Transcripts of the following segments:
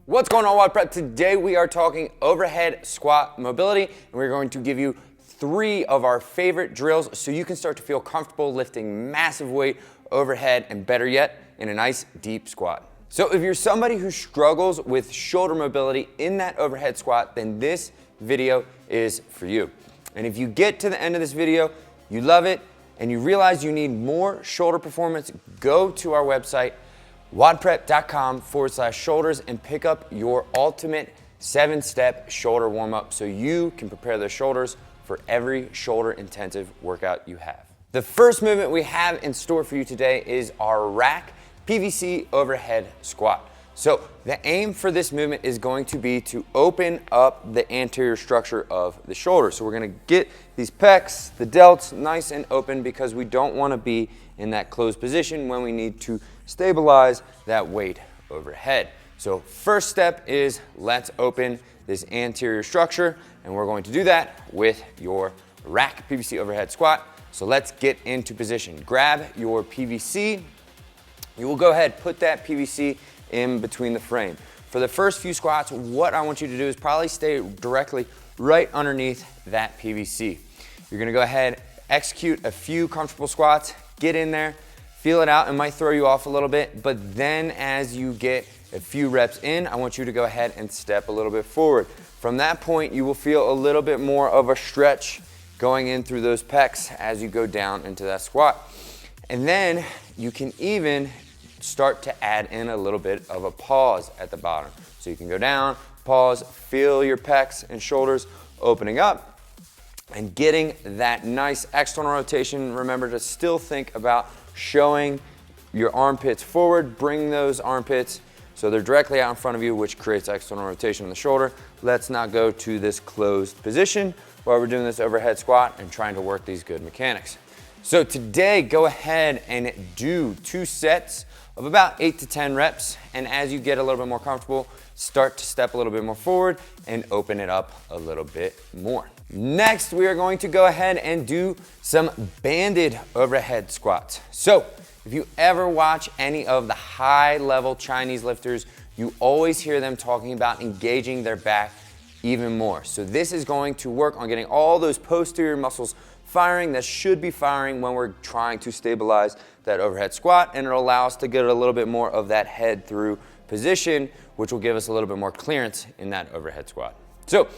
What's going on, WODprep? Today we are talking overhead squat mobility, and we're going to give you 3 of our favorite drills so you can start to feel comfortable lifting massive weight overhead, and better yet, in a nice deep squat. So if you're somebody who struggles with shoulder mobility in that overhead squat, then this video is for you. And if you get to the end of this video, you love it, and you realize you need more shoulder performance, go to our website, WODprep.com/shoulders, and pick up your ultimate 7-step shoulder warm-up so you can prepare the shoulders for every shoulder intensive workout you have. The first movement we have in store for you today is our rack PVC overhead squat. So the aim for this movement is going to be to open up the anterior structure of the shoulder. So we're gonna get these pecs, the delts, nice and open because we don't wanna be in that closed position when we need to stabilize that weight overhead. So first step is let's open this anterior structure, and we're going to do that with your rack PVC overhead squat. So let's get into position. Grab your PVC. You will go ahead, put that PVC in between the frame. For the first few squats, what I want you to do is probably stay directly right underneath that PVC. You're gonna go ahead, execute a few comfortable squats, get in there, feel it out. It might throw you off a little bit, but then as you get a few reps in, I want you to go ahead and step a little bit forward. From that point, you will feel a little bit more of a stretch going in through those pecs as you go down into that squat. And then you can even start to add in a little bit of a pause at the bottom. So you can go down, pause, feel your pecs and shoulders opening up and getting that nice external rotation. Remember to still think about showing your armpits forward. Bring those armpits so they're directly out in front of you, which creates external rotation in the shoulder. Let's not go to this closed position while we're doing this overhead squat and trying to work these good mechanics. So today, go ahead and do 2 sets of about 8 to 10 reps. And as you get a little bit more comfortable, start to step a little bit more forward and open it up a little bit more. Next, we are going to go ahead and do some banded overhead squats. So if you ever watch any of the high-level Chinese lifters, you always hear them talking about engaging their back even more. So this is going to work on getting all those posterior muscles firing that should be firing when we're trying to stabilize that overhead squat, and it'll allow us to get a little bit more of that head through position, which will give us a little bit more clearance in that overhead squat. So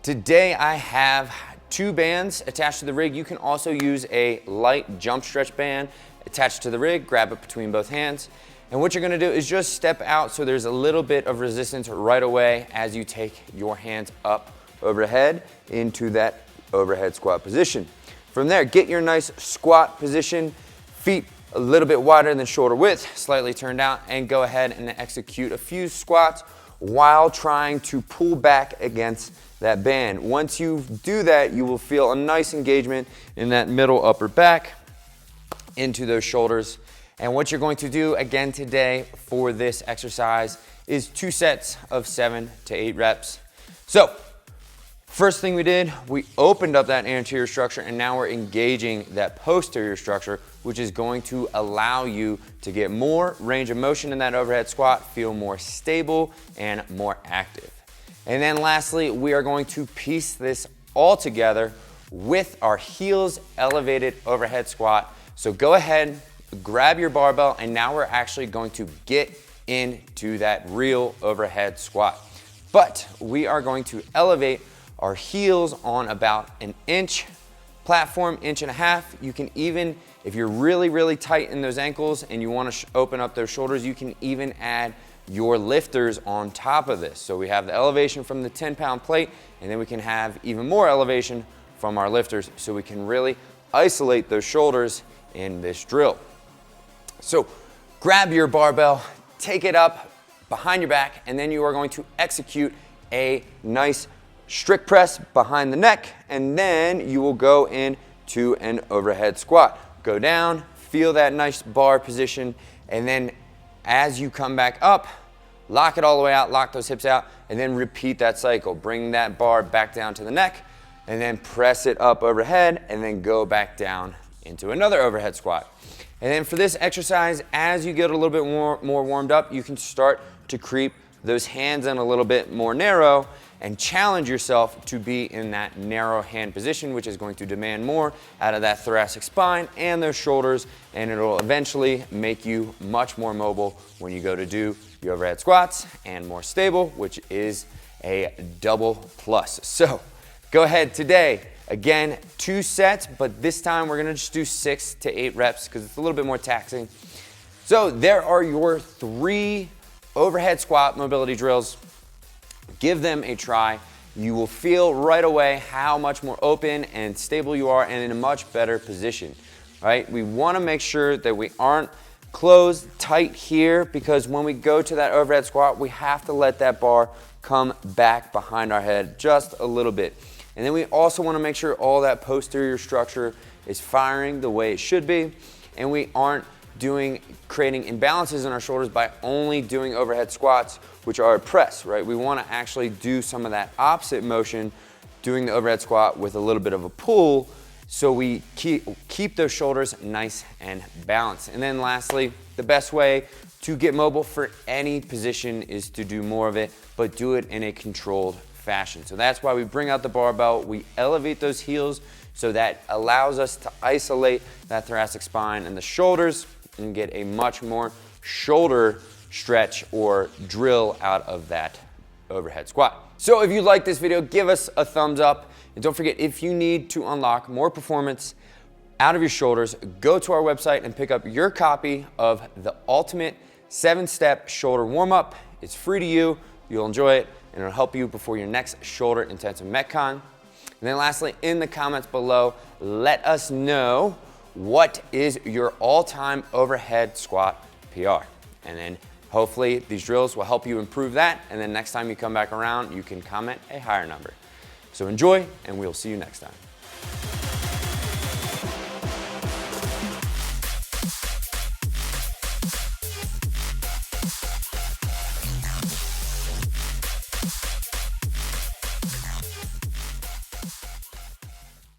today I have 2 bands attached to the rig. You can also use a light jump stretch band attached to the rig, grab it between both hands. And what you're gonna do is just step out so there's a little bit of resistance right away as you take your hands up overhead into that overhead squat position. From there, get your nice squat position, feet a little bit wider than shoulder width, slightly turned out, and go ahead and execute a few squats while trying to pull back against that band. Once you do that, you will feel a nice engagement in that middle upper back into those shoulders. And what you're going to do again today for this exercise is 2 sets of 7 to 8 reps. So first thing we did, we opened up that anterior structure, and now we're engaging that posterior structure, which is going to allow you to get more range of motion in that overhead squat, feel more stable and more active. And then lastly, we are going to piece this all together with our heels elevated overhead squat. So go ahead, grab your barbell, and now we're actually going to get into that real overhead squat. But we are going to elevate our heels on about an inch platform, 1.5 inches. You can even, if you're really, really tight in those ankles and you want to open up those shoulders, you can even add your lifters on top of this. So we have the elevation from the 10-pound plate, and then we can have even more elevation from our lifters so we can really isolate those shoulders in this drill. So grab your barbell, take it up behind your back, and then you are going to execute a nice strict press behind the neck, and then you will go into an overhead squat. Go down, feel that nice bar position, and then as you come back up, lock it all the way out, lock those hips out, and then repeat that cycle. Bring that bar back down to the neck, and then press it up overhead, and then go back down into another overhead squat. And then for this exercise, as you get a little bit more warmed up, you can start to creep those hands in a little bit more narrow and challenge yourself to be in that narrow hand position, which is going to demand more out of that thoracic spine and those shoulders, and it'll eventually make you much more mobile when you go to do your overhead squats and more stable, which is a double plus. So go ahead today. Again, 2 sets, but this time we're gonna just do 6 to 8 reps because it's a little bit more taxing. So there are your 3 overhead squat mobility drills. Give them a try. You will feel right away how much more open and stable you are and in a much better position, right? We wanna make sure that we aren't closed tight here, because when we go to that overhead squat, we have to let that bar come back behind our head just a little bit. And then we also wanna make sure all that posterior structure is firing the way it should be, and we aren't creating imbalances in our shoulders by only doing overhead squats, which are a press, right? We wanna actually do some of that opposite motion, doing the overhead squat with a little bit of a pull, so we keep those shoulders nice and balanced. And then lastly, the best way to get mobile for any position is to do more of it, but do it in a controlled fashion. So that's why we bring out the barbell, we elevate those heels, so that allows us to isolate that thoracic spine and the shoulders and get a much more shoulder stretch or drill out of that overhead squat. So if you like this video, give us a thumbs up. And don't forget, if you need to unlock more performance out of your shoulders, go to our website and pick up your copy of the Ultimate 7-Step Shoulder Warm-Up. It's free to you, you'll enjoy it, and it'll help you before your next shoulder intensive Metcon. And then lastly, in the comments below, let us know what is your all-time overhead squat PR. And then hopefully these drills will help you improve that, and then next time you come back around, you can comment a higher number. So enjoy, and we'll see you next time.